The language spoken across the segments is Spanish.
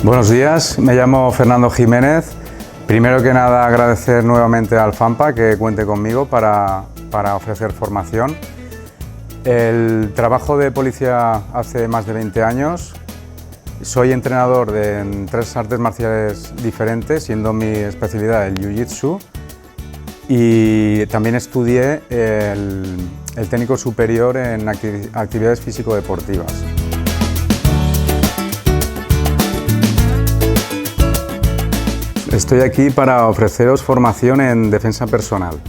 Buenos días, me llamo Fernando Jiménez. Primero que nada agradecer nuevamente al FAMPA que cuente conmigo para ofrecer formación. El trabajo de policía hace más de 20 años. Soy entrenador en 3 artes marciales diferentes, siendo mi especialidad el Jiu-Jitsu. Y también estudié el técnico superior en actividades físico-deportivas. Estoy aquí para ofreceros formación en defensa personal.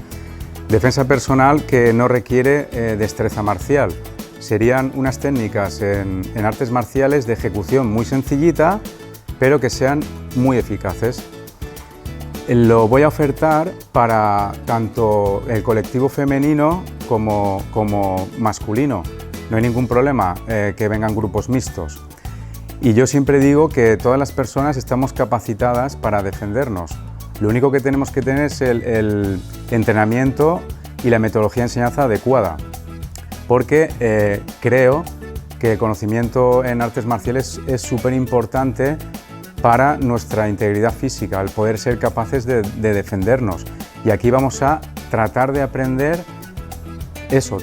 Defensa personal que no requiere destreza marcial. Serían unas técnicas en artes marciales de ejecución muy sencillita, pero que sean muy eficaces. Lo voy a ofertar para tanto el colectivo femenino como masculino. No hay ningún problema que vengan grupos mixtos. Y yo siempre digo que todas las personas estamos capacitadas para defendernos. Lo único que tenemos que tener es el entrenamiento y la metodología de enseñanza adecuada, porque creo que el conocimiento en artes marciales es súper importante para nuestra integridad física, el poder ser capaces de defendernos. Y aquí vamos a tratar de aprender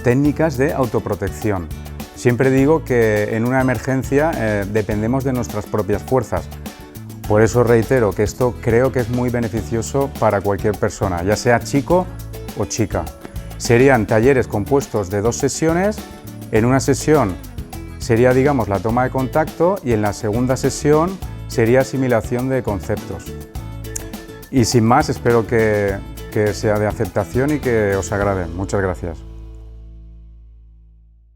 técnicas de autoprotección. Siempre digo que en una emergencia dependemos de nuestras propias fuerzas. Por eso reitero que esto creo que es muy beneficioso para cualquier persona, ya sea chico o chica. Serían talleres compuestos de 2 sesiones. En una sesión sería, digamos, la toma de contacto y en la segunda sesión sería asimilación de conceptos. Y sin más, espero que sea de aceptación y que os agrade. Muchas gracias.